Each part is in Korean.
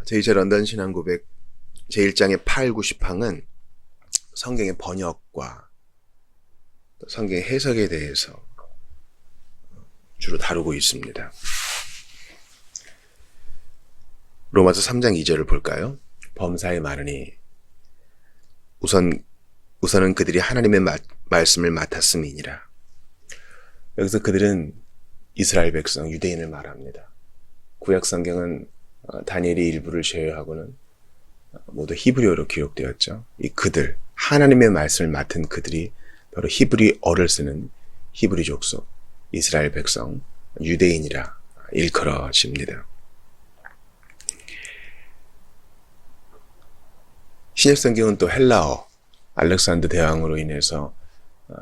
제2차 런던 신앙고백 제1장의 8, 9, 10항은 성경의 번역과 성경의 해석에 대해서 주로 다루고 있습니다. 로마서 3장 2절을 볼까요? 범사에 많으니 우선은 그들이 하나님의 말씀을 맡았음이니라. 여기서 그들은 이스라엘 백성, 유대인을 말합니다. 구약 성경은 다니엘의 일부를 제외하고는 모두 히브리어로 기록되었죠. 이 그들, 하나님의 말씀을 맡은 그들이 바로 히브리어를 쓰는 히브리 족속, 이스라엘 백성, 유대인이라 일컬어집니다. 신약 성경은 또 헬라어, 알렉산더 대왕으로 인해서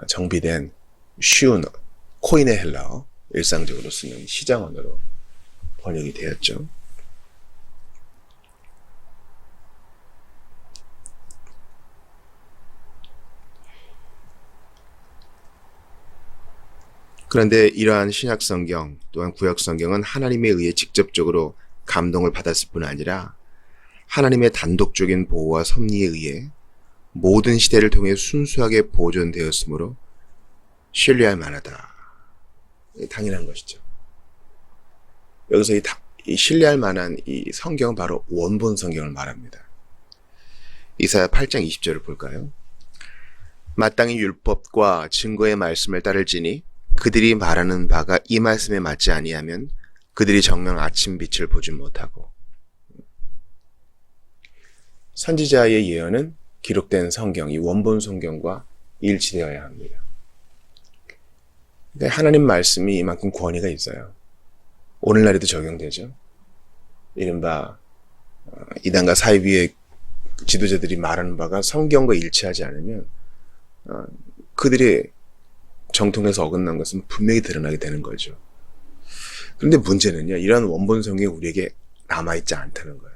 정비된 쉬운 코인의 헬라어, 일상적으로 쓰는 시장 언어로 번역이 되었죠. 그런데 이러한 신약 성경 또한 구약 성경은 하나님에 의해 직접적으로 감동을 받았을 뿐 아니라 하나님의 단독적인 보호와 섭리에 의해 모든 시대를 통해 순수하게 보존되었으므로 신뢰할 만하다. 당연한 것이죠. 여기서 이 신뢰할 만한 이 성경은 바로 원본 성경을 말합니다. 이사야 8장 20절을 볼까요? 마땅히 율법과 증거의 말씀을 따를지니 그들이 말하는 바가 이 말씀에 맞지 아니하면 그들이 정녕 아침 빛을 보지 못하고. 선지자의 예언은 기록된 성경, 이 원본 성경과 일치되어야 합니다. 그러니까 하나님 말씀이 이만큼 권위가 있어요. 오늘날에도 적용되죠. 이른바 이단과 사이비의 지도자들이 말하는 바가 성경과 일치하지 않으면 그들의 정통에서 어긋난 것은 분명히 드러나게 되는 거죠. 그런데 문제는요, 이러한 원본 성경이 우리에게 남아있지 않다는 거예요.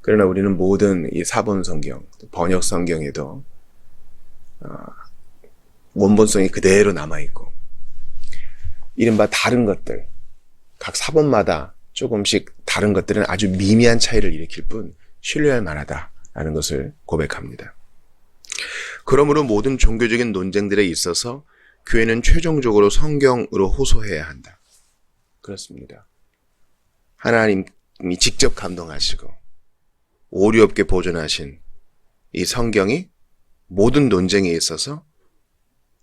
그러나 우리는 모든 이 사본 성경, 번역 성경에도 원본성이 그대로 남아있고, 이른바 다른 것들, 각 사본마다 조금씩 다른 것들은 아주 미미한 차이를 일으킬 뿐 신뢰할 만하다라는 것을 고백합니다. 그러므로 모든 종교적인 논쟁들에 있어서 교회는 최종적으로 성경으로 호소해야 한다. 그렇습니다. 하나님이 직접 감동하시고 오류 없게 보존하신 이 성경이 모든 논쟁에 있어서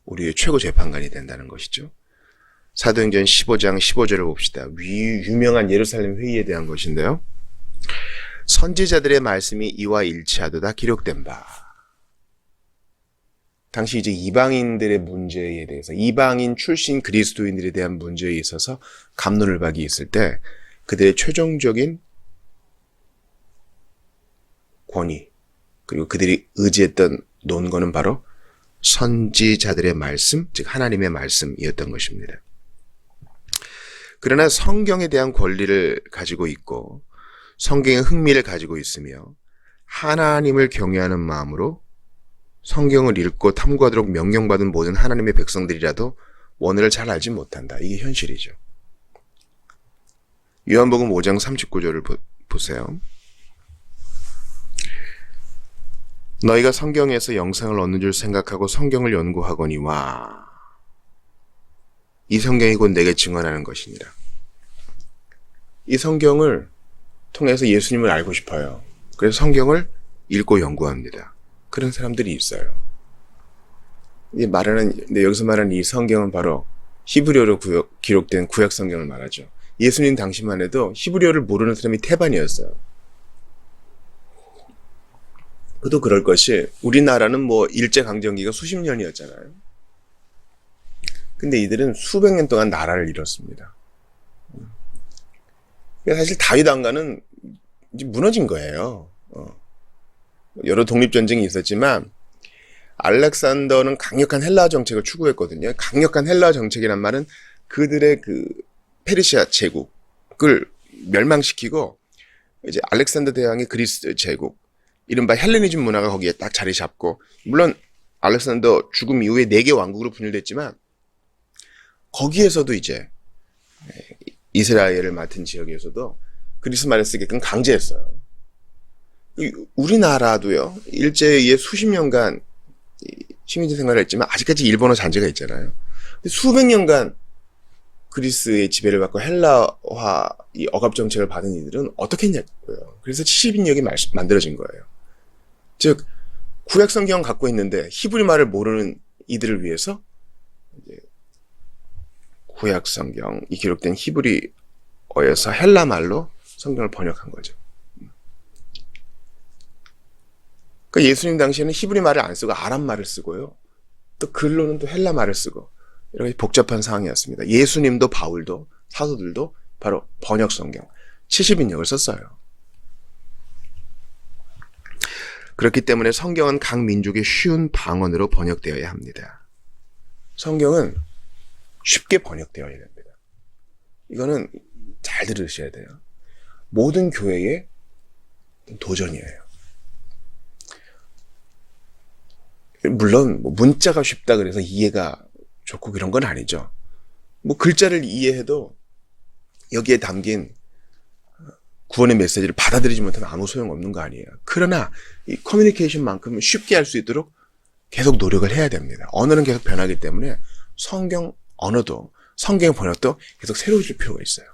우리의 최고 재판관이 된다는 것이죠. 사도행전 15장 15절을 봅시다. 유명한 예루살렘 회의에 대한 것인데요. 선지자들의 말씀이 이와 일치하도다 기록된 바. 당시 이제 이방인들의 문제에 대해서, 이방인 출신 그리스도인들에 대한 문제에 있어서 갑론을박이 있을 때 그들의 최종적인 권위, 그리고 그들이 의지했던 논거는 바로 선지자들의 말씀, 즉 하나님의 말씀이었던 것입니다. 그러나 성경에 대한 권리를 가지고 있고 성경의 흥미를 가지고 있으며 하나님을 경외하는 마음으로 성경을 읽고 탐구하도록 명령받은 모든 하나님의 백성들이라도 원어를 잘 알지 못한다. 이게 현실이죠. 요한복음 5장 39절을 보세요. 너희가 성경에서 영생을 얻는 줄 생각하고 성경을 연구하거니와 이 성경이 곧 내게 증언하는 것이니라. 이 성경을 통해서 예수님을 알고 싶어요. 그래서 성경을 읽고 연구합니다. 그런 사람들이 있어요. 근데 여기서 말하는 이 성경은 바로 히브리어로 기록된 구약 성경을 말하죠. 예수님 당시만 해도 히브리어를 모르는 사람이 태반이었어요. 그도 그럴 것이, 우리나라는 일제강점기가 수십 년이었잖아요. 근데 이들은 수백 년 동안 나라를 이뤘습니다. 사실 다윗 왕가는 이제 무너진 거예요. 여러 독립전쟁이 있었지만 알렉산더는 강력한 헬라 정책을 추구했거든요. 강력한 헬라 정책이란 말은 그들의 그 페르시아 제국을 멸망시키고 이제 알렉산더 대왕의 그리스 제국, 이른바 헬레니즘 문화가 거기에 딱 자리 잡고, 물론 알렉산더 죽음 이후에 4개 왕국으로 분열됐지만 거기에서도 이제 이스라엘을 맡은 지역에서도 그리스 말을 쓰게끔 강제했어요. 우리나라도요, 일제에 의해 수십 년간 식민지 생활을 했지만 아직까지 일본어 잔재가 있잖아요. 근데 수백 년간 그리스의 지배를 받고 헬라화 이 억압 정책을 받은 이들은 어떻게 했냐고요. 그래서 70인역이 만들어진 거예요. 즉 구약 성경 갖고 있는데 히브리 말을 모르는 이들을 위해서 이제 구약 성경이 기록된 히브리어에서 헬라 말로 성경을 번역한 거죠. 그러니까 예수님 당시에는 히브리 말을 안 쓰고 아람 말을 쓰고요. 또 글로는 또 헬라 말을 쓰고 이렇게 복잡한 상황이었습니다. 예수님도 바울도 사도들도 바로 번역 성경 70인역을 썼어요. 그렇기 때문에 성경은 각 민족의 쉬운 방언으로 번역되어야 합니다. 성경은 쉽게 번역되어야 됩니다. 이거는 잘 들으셔야 돼요. 모든 교회의 도전이에요. 물론 문자가 쉽다 그래서 이해가 좋고 그런 건 아니죠. 글자를 이해해도 여기에 담긴 구원의 메시지를 받아들이지 못하면 아무 소용없는 거 아니에요. 그러나 이 커뮤니케이션만큼은 쉽게 할 수 있도록 계속 노력을 해야 됩니다. 언어는 계속 변하기 때문에 성경 언어도 성경 번역도 계속 새로워질 필요가 있어요.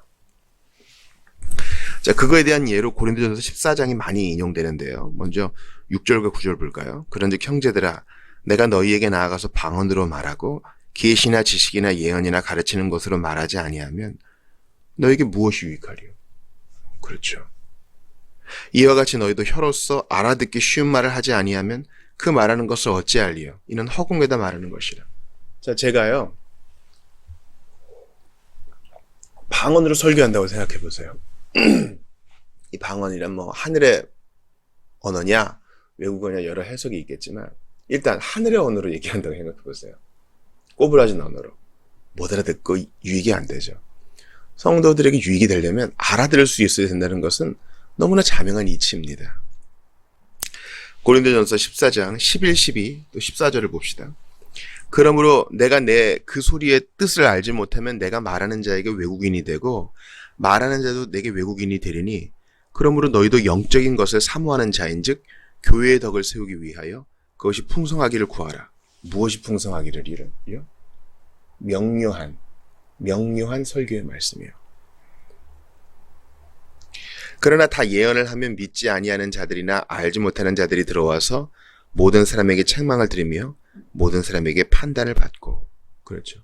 자, 그거에 대한 예로 고린도전서 14장이 많이 인용되는데요. 먼저 6절과 9절 볼까요? 그런즉 형제들아 내가 너희에게 나아가서 방언으로 말하고 계시나 지식이나 예언이나 가르치는 것으로 말하지 아니하면 너에게 무엇이 유익하리요? 그렇죠. 이와 같이 너희도 혀로서 알아듣기 쉬운 말을 하지 아니하면 그 말하는 것을 어찌할리요? 이는 허공에다 말하는 것이라. 자, 제가요 방언으로 설교한다고 생각해 보세요. 이 방언이란 하늘의 언어냐 외국어냐 여러 해석이 있겠지만 일단 하늘의 언어로 얘기한다고 생각해 보세요. 꼬부라진 언어로 못 알아듣고 유익이 안 되죠. 성도들에게 유익이 되려면 알아들을 수 있어야 된다는 것은 너무나 자명한 이치입니다. 고린도전서 14장 11, 12 또 14절을 봅시다. 그러므로 내가 내 그 소리의 뜻을 알지 못하면 내가 말하는 자에게 외국인이 되고 말하는 자도 내게 외국인이 되리니 그러므로 너희도 영적인 것을 사모하는 자인즉 교회의 덕을 세우기 위하여 그것이 풍성하기를 구하라. 무엇이 풍성하기를요? 명료한 설교의 말씀이요. 그러나 다 예언을 하면 믿지 아니하는 자들이나 알지 못하는 자들이 들어와서 모든 사람에게 책망을 들으며 모든 사람에게 판단을 받고. 그렇죠.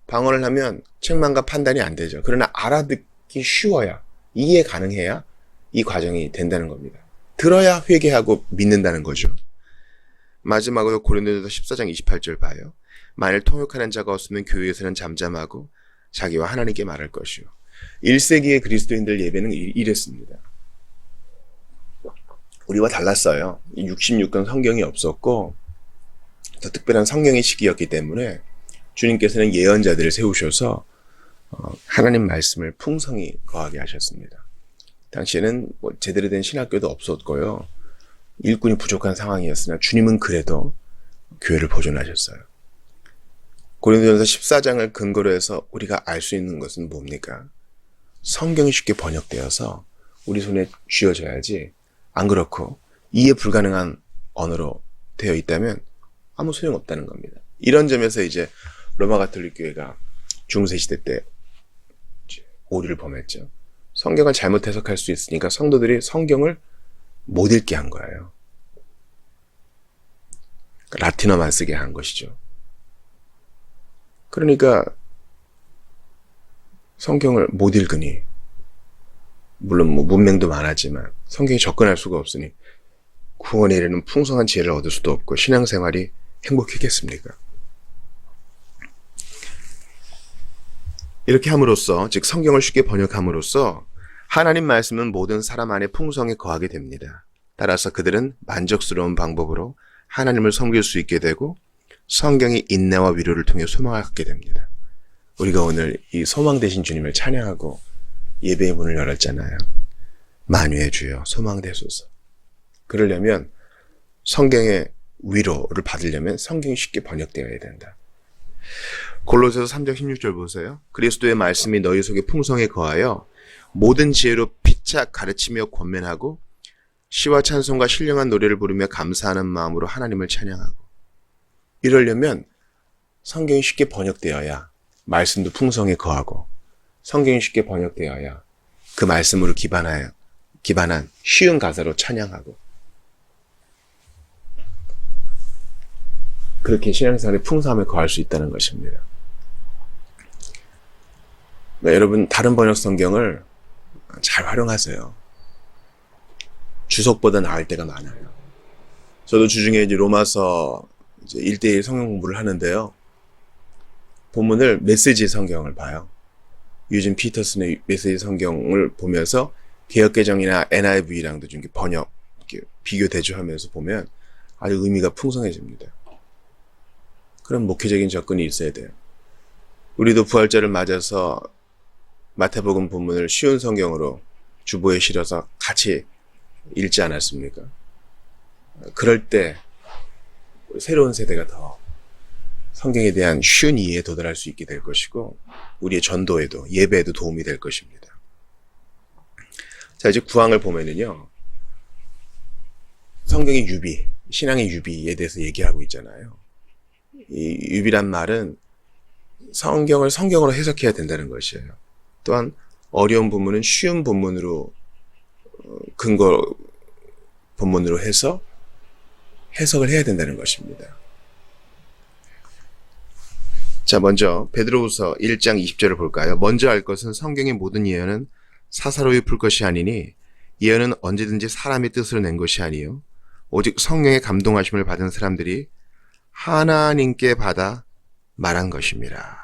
방언을 하면 책망과 판단이 안 되죠. 그러나 알아듣기 쉬워야, 이해 가능해야 이 과정이 된다는 겁니다. 들어야 회개하고 믿는다는 거죠. 마지막으로 고린도전서 14장 28절 봐요. 만일 통역하는 자가 없으면 교회에서는 잠잠하고 자기와 하나님께 말할 것이요. 1세기의 그리스도인들 예배는 이랬습니다. 우리와 달랐어요. 66권 성경이 없었고 더 특별한 성경의 시기였기 때문에 주님께서는 예언자들을 세우셔서 하나님 말씀을 풍성히 거하게 하셨습니다. 당시에는 제대로 된 신학교도 없었고요. 일꾼이 부족한 상황이었으나 주님은 그래도 교회를 보존하셨어요. 고린도전서 14장을 근거로 해서 우리가 알 수 있는 것은 뭡니까? 성경이 쉽게 번역되어서 우리 손에 쥐어져야지 안 그렇고 이해 불가능한 언어로 되어 있다면 아무 소용없다는 겁니다. 이런 점에서 이제 로마 가톨릭 교회가 중세시대 때 오류를 범했죠. 성경을 잘못 해석할 수 있으니까 성도들이 성경을 못 읽게 한 거예요. 라틴어만 쓰게 한 것이죠. 그러니까 성경을 못 읽으니 물론 문맹도 많았지만 성경에 접근할 수가 없으니 구원에 이르는 풍성한 지혜를 얻을 수도 없고 신앙생활이 행복했겠습니까? 이렇게 함으로써 즉 성경을 쉽게 번역함으로써 하나님 말씀은 모든 사람 안에 풍성에 거하게 됩니다. 따라서 그들은 만족스러운 방법으로 하나님을 섬길 수 있게 되고 성경의 인내와 위로를 통해 소망을 갖게 됩니다. 우리가 오늘 이 소망 되신 주님을 찬양하고 예배의 문을 열었잖아요. 만유의 주여 소망 되소서. 그러려면 성경의 위로를 받으려면 성경이 쉽게 번역되어야 된다. 골로새서 3장 16절 보세요. 그리스도의 말씀이 너희 속에 풍성히 거하여 모든 지혜로 피차 가르치며 권면하고 시와 찬송과 신령한 노래를 부르며 감사하는 마음으로 하나님을 찬양하고. 이러려면 성경이 쉽게 번역되어야 말씀도 풍성히 거하고, 성경이 쉽게 번역되어야 그 말씀으로 기반한 쉬운 가사로 찬양하고, 그렇게 신앙생활의 풍성함에 거할 수 있다는 것입니다. 여러분, 다른 번역 성경을 잘 활용하세요. 주석보다 나을 때가 많아요. 저도 주중에 이제 로마서 1:1 성경 공부를 하는데요. 본문을 메시지 성경을 봐요. 유진 피터슨의 메시지 성경을 보면서 개역개정이나 NIV랑도 좀 번역, 이렇게 비교 대조하면서 보면 아주 의미가 풍성해집니다. 그런 목회적인 접근이 있어야 돼요. 우리도 부활절을 맞아서 마태복음 본문을 쉬운 성경으로 주보에 실어서 같이 읽지 않았습니까? 그럴 때 새로운 세대가 더 성경에 대한 쉬운 이해에 도달할 수 있게 될 것이고, 우리의 전도에도, 예배에도 도움이 될 것입니다. 자, 이제 9항을 보면은요, 성경의 유비, 신앙의 유비에 대해서 얘기하고 있잖아요. 이 유비란 말은 성경을 성경으로 해석해야 된다는 것이에요. 또한 어려운 본문은 쉬운 본문으로 근거 본문으로 해서 해석을 해야 된다는 것입니다. 자, 먼저 베드로후서 1장 20절을 볼까요? 먼저 알 것은 성경의 모든 예언은 사사로이 풀 것이 아니니 예언은 언제든지 사람의 뜻으로 낸 것이 아니요 오직 성령의 감동하심을 받은 사람들이 하나님께 받아 말한 것입니다.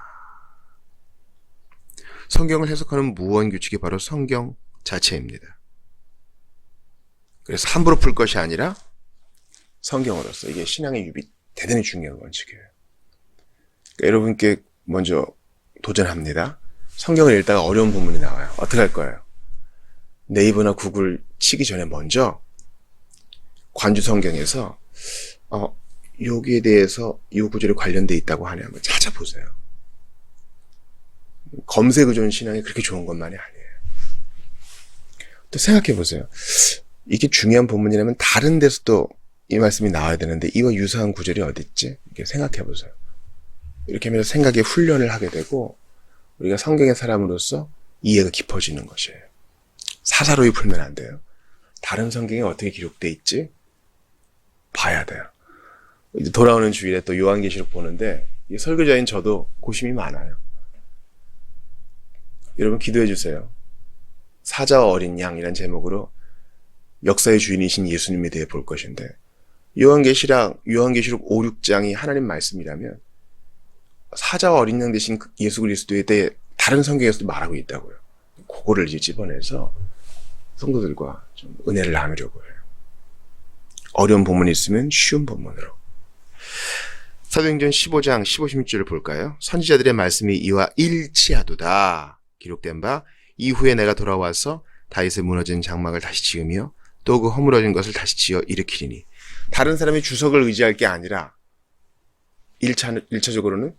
성경을 해석하는 무언 규칙이 바로 성경 자체입니다. 그래서 함부로 풀 것이 아니라 성경으로서, 이게 신앙의 유비 대단히 중요한 원칙이에요. 그러니까 여러분께 먼저 도전합니다. 성경을 읽다가 어려운 부분이 나와요. 어떻게 할 거예요? 네이버나 구글 치기 전에 먼저 관주 성경에서 여기에 대해서 이 구절이 관련돼 있다고 하냐 한번 찾아보세요. 검색 의존 신앙이 그렇게 좋은 것만이 아니에요. 또 생각해 보세요. 이게 중요한 본문이라면 다른 데서도 이 말씀이 나와야 되는데 이와 유사한 구절이 어디 있지? 이렇게 생각해 보세요. 이렇게 하면서 생각의 훈련을 하게 되고 우리가 성경의 사람으로서 이해가 깊어지는 것이에요. 사사로이 풀면 안 돼요. 다른 성경에 어떻게 기록돼 있지? 봐야 돼요. 이제 돌아오는 주일에 또 요한계시록 보는데 설교자인 저도 고심이 많아요. 여러분 기도해 주세요. 사자와 어린 양이란 제목으로 역사의 주인이신 예수님에 대해 볼 것인데 요한계시록 5, 6장이 하나님 말씀이라면 사자와 어린 양 대신 예수 그리스도에 대해 다른 성경에서도 말하고 있다고요. 그거를 이제 집어내서 성도들과 좀 은혜를 나누려고 해요. 어려운 본문이 있으면 쉬운 본문으로. 사도행전 15장 15, 16절을 볼까요? 선지자들의 말씀이 이와 일치하도다 기록된 바 이후에 내가 돌아와서 다윗의 무너진 장막을 다시 지으며 또 그 허물어진 것을 다시 지어 일으키리니. 다른 사람이 주석을 의지할 게 아니라 1차적으로는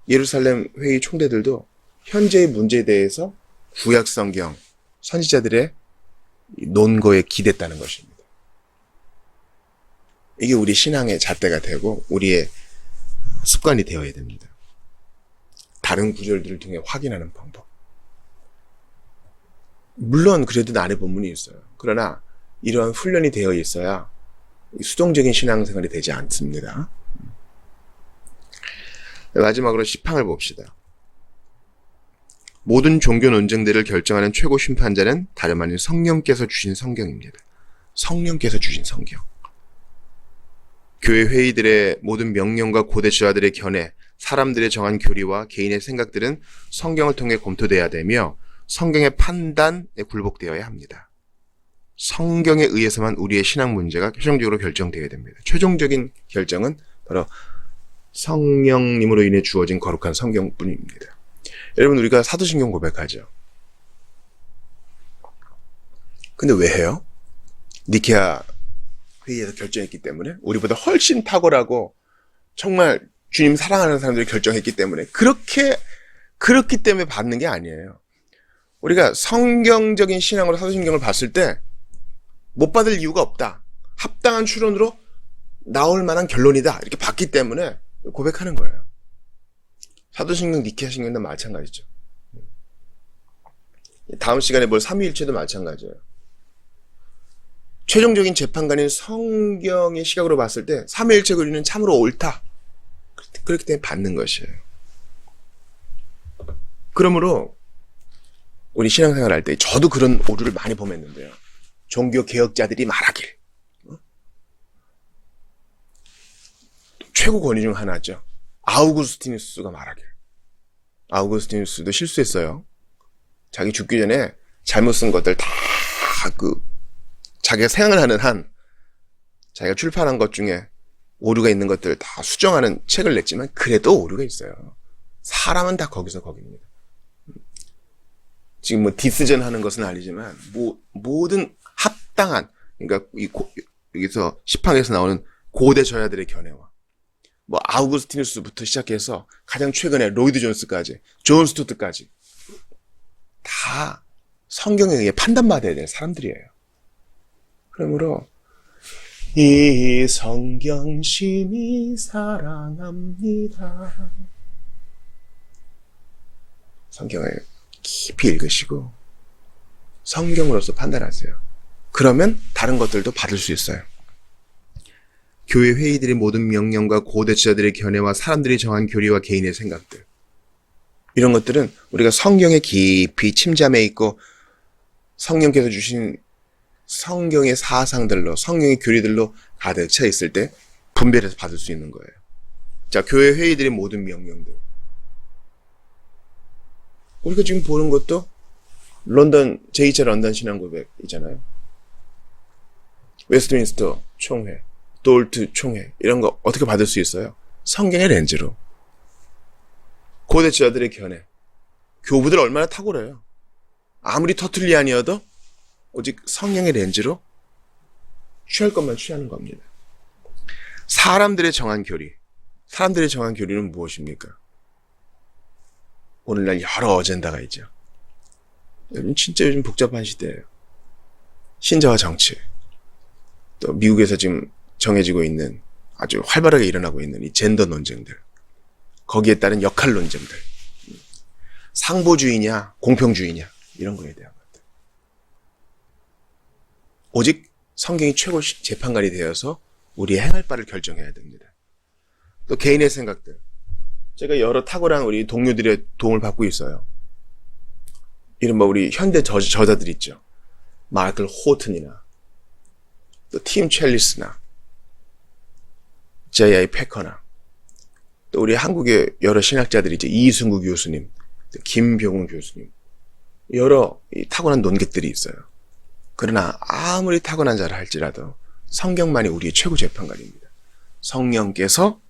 예루살렘 회의 총대들도 현재의 문제에 대해서 구약 성경 선지자들의 논거에 기댔다는 것입니다. 이게 우리 신앙의 잣대가 되고 우리의 습관이 되어야 됩니다. 다른 구절들을 통해 확인하는 방법. 물론 그래도 나의 본문이 있어요. 그러나 이러한 훈련이 되어 있어야 수동적인 신앙생활이 되지 않습니다. 마지막으로 10항을 봅시다. 모든 종교 논쟁들을 결정하는 최고 심판자는 다름 아닌 성령께서 주신 성경입니다. 성령께서 주신 성경. 교회 회의들의 모든 명령과 고대 주자들의 견해, 사람들의 정한 교리와 개인의 생각들은 성경을 통해 검토돼야 되며 성경의 판단에 굴복되어야 합니다. 성경에 의해서만 우리의 신앙 문제가 최종적으로 결정되어야 됩니다. 최종적인 결정은 바로 성령님으로 인해 주어진 거룩한 성경뿐입니다. 여러분 우리가 사도신경 고백하죠. 근데 왜 해요? 니케아 회의에서 결정했기 때문에 우리보다 훨씬 탁월하고 정말 주님 사랑하는 사람들이 결정했기 때문에 그렇기 때문에 받는 게 아니에요. 우리가 성경적인 신앙으로 사도신경을 봤을 때 못 받을 이유가 없다. 합당한 추론으로 나올 만한 결론이다. 이렇게 봤기 때문에 고백하는 거예요. 사도신경, 니케아 신경도 마찬가지죠. 다음 시간에 볼 삼위일체도 마찬가지예요. 최종적인 재판관인 성경의 시각으로 봤을 때 삼위일체 교리는 참으로 옳다. 그렇기 때문에 받는 것이에요. 그러므로 우리 신앙생활 할 때 저도 그런 오류를 많이 범했는데요. 종교 개혁자들이 말하길. 최고 권위 중 하나죠. 아우구스티누스가 말하길. 아우구스티누스도 실수했어요. 자기 죽기 전에 잘못 쓴 것들 다 자기가 생각을 하는 한 자기가 출판한 것 중에 오류가 있는 것들 다 수정하는 책을 냈지만 그래도 오류가 있어요. 사람은 다 거기서 거기입니다. 지금 뭐 디스전 하는 것은 아니지만 모든 합당한, 그러니까 여기서 시팡에서 나오는 고대 저야들의 견해와 뭐 아우구스티누스부터 시작해서 가장 최근에 로이드 존스까지, 존 스투트까지 다 성경에 의해 판단받아야 될 사람들이에요. 그러므로 이 성경 심히 사랑합니다. 성경을 깊이 읽으시고 성경으로서 판단하세요. 그러면 다른 것들도 받을 수 있어요. 교회 회의들의 모든 명령과 고대 지자들의 견해와 사람들이 정한 교리와 개인의 생각들, 이런 것들은 우리가 성경에 깊이 침잠해 있고 성령께서 주신 성경의 사상들로, 성경의 교리들로 가득 차 있을 때 분별해서 받을 수 있는 거예요. 자, 교회 회의들의 모든 명령들. 우리가 지금 보는 것도 런던, 제2차 런던 신앙고백이잖아요. 웨스트민스터 총회, 돌트 총회, 이런 거 어떻게 받을 수 있어요? 성경의 렌즈로. 고대 지자들의 견해. 교부들 얼마나 탁월해요. 아무리 터툴리안이어도 오직 성령의 렌즈로 취할 것만 취하는 겁니다. 사람들의 정한 교리. 사람들의 정한 교리는 무엇입니까? 오늘날 여러 어젠다가 있죠. 요즘 복잡한 시대예요. 신자와 정치. 또 미국에서 지금 정해지고 있는, 아주 활발하게 일어나고 있는 이 젠더 논쟁들. 거기에 따른 역할 논쟁들. 상보주의냐, 공평주의냐, 이런 거에 대한 것들. 오직 성경이 최고 재판관이 되어서 우리의 행할 바를 결정해야 됩니다. 또 개인의 생각들. 제가 여러 탁월한 우리 동료들의 도움을 받고 있어요. 이른바 우리 현대 저자들 있죠. 마이클 호튼이나 또 팀 첼리스나 J.I. 패커나 또 우리 한국의 여러 신학자들이 이제 이승구 교수님, 김병훈 교수님, 여러 타고난 논객들이 있어요. 그러나 아무리 타고난 자라 할지라도 성경만이 우리의 최고 재판관입니다. 성령께서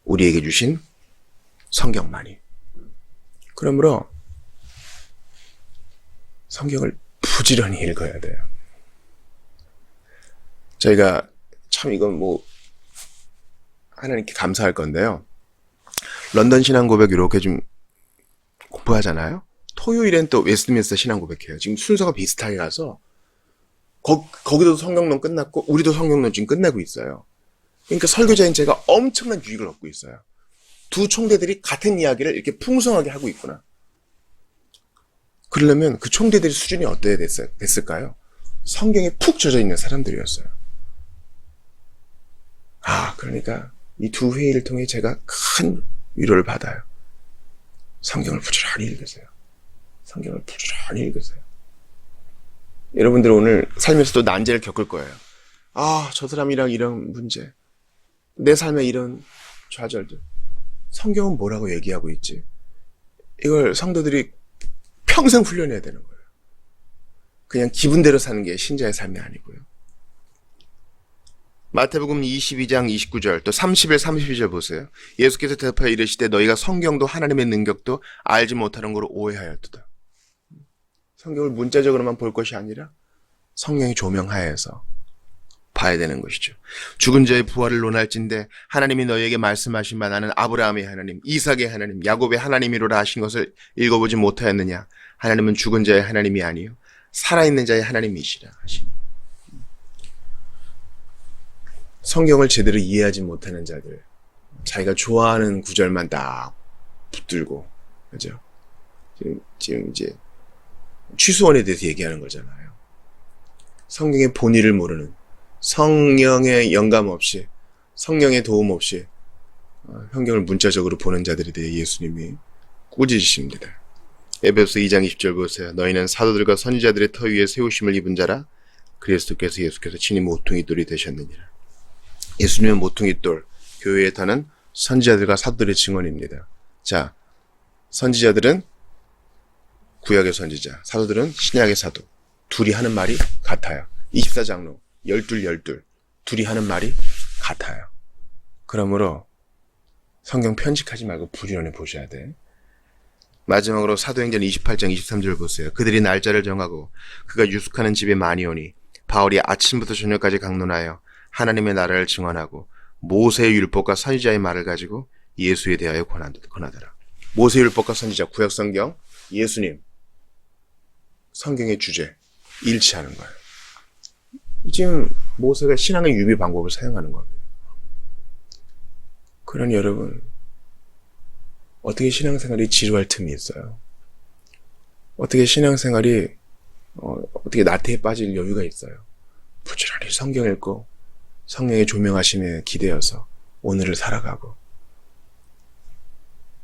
우리에게 주신 성경만이. 그러므로 성경을 부지런히 읽어야 돼요. 저희가 참 이건 하나님께 감사할 건데요. 런던 신앙고백 이렇게 좀 공부하잖아요. 토요일엔 또 웨스트민스터 신앙고백해요. 지금 순서가 비슷하게 가서 거기도 성경론 끝났고 우리도 성경론 지금 끝내고 있어요. 그러니까 설교자인 제가 엄청난 유익을 얻고 있어요. 두 총대들이 같은 이야기를 이렇게 풍성하게 하고 있구나. 그러려면 그 총대들의 수준이 어때야 됐을까요? 성경에 푹 젖어 있는 사람들이었어요. 그러니까 이 두 회의를 통해 제가 큰 위로를 받아요. 성경을 부지런히 읽으세요. 성경을 부지런히 읽으세요. 여러분들 오늘 살면서도 난제를 겪을 거예요. 저 사람이랑 이런 문제, 내 삶에 이런 좌절들. 성경은 뭐라고 얘기하고 있지? 이걸 성도들이 평생 훈련해야 되는 거예요. 그냥 기분대로 사는 게 신자의 삶이 아니고요. 마태복음 22장 29절 또 30일 32절 보세요. 예수께서 대답하여 이르시되 너희가 성경도 하나님의 능력도 알지 못하는 거로 오해하였도다. 성경을 문자적으로만 볼 것이 아니라 성령의 조명하에서 봐야 되는 것이죠. 죽은 자의 부활을 논할진대 하나님이 너희에게 말씀하신 바 나는 아브라함의 하나님, 이삭의 하나님, 야곱의 하나님이로라 하신 것을 읽어보지 못하였느냐. 하나님은 죽은 자의 하나님이 아니요 살아있는 자의 하나님이시라 하시니. 성경을 제대로 이해하지 못하는 자들, 자기가 좋아하는 구절만 딱 붙들고, 그죠? 지금 이제 취수원에 대해서 얘기하는 거잖아요. 성경의 본의를 모르는, 성령의 영감 없이, 성령의 도움 없이 성경을 문자적으로 보는 자들에 대해 예수님이 꾸짖으십니다. 에베소 2장 20절 보세요. 너희는 사도들과 선지자들의 터 위에 세우심을 입은 자라. 그리스도께서 예수께서 친히 모퉁이 돌이 되셨느니라. 예수님은 모퉁이 돌, 교회의 터는 선지자들과 사도들의 증언입니다. 자, 선지자들은 구약의 선지자, 사도들은 신약의 사도. 둘이 하는 말이 같아요. 24장로, 12 둘이 하는 말이 같아요. 그러므로 성경 편식하지 말고 부지런히 보셔야 돼. 마지막으로 사도행전 28장 23절 보세요. 그들이 날짜를 정하고 그가 유숙하는 집에 많이 오니 바울이 아침부터 저녁까지 강론하여 하나님의 나라를 증언하고 모세의 율법과 선지자의 말을 가지고 예수에 대하여 권하더라. 모세의 율법과 선지자, 구약 성경, 예수님, 성경의 주제 일치하는 거예요. 지금 모세가 신앙의 유비 방법을 사용하는 겁니다. 그러니 여러분, 어떻게 신앙생활이 지루할 틈이 있어요? 어떻게 신앙생활이 어떻게 나태에 빠질 여유가 있어요? 부지런히 성경 읽고 성령의 조명하심에 기대어서 오늘을 살아가고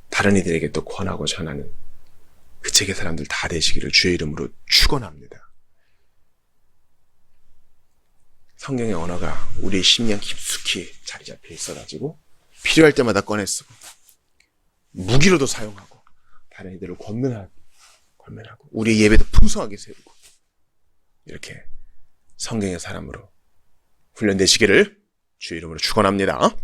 다른 이들에게 또 권하고 전하는 그 책의 사람들 다 되시기를 주의 이름으로 축원합니다. 성경의 언어가 우리의 심령 깊숙이 자리 잡혀 있어가지고 필요할 때마다 꺼내 쓰고 무기로도 사용하고 다른 이들을 권면하고 우리의 예배도 풍성하게 세우고 이렇게 성경의 사람으로 훈련되시기를 주의 이름으로 축원합니다.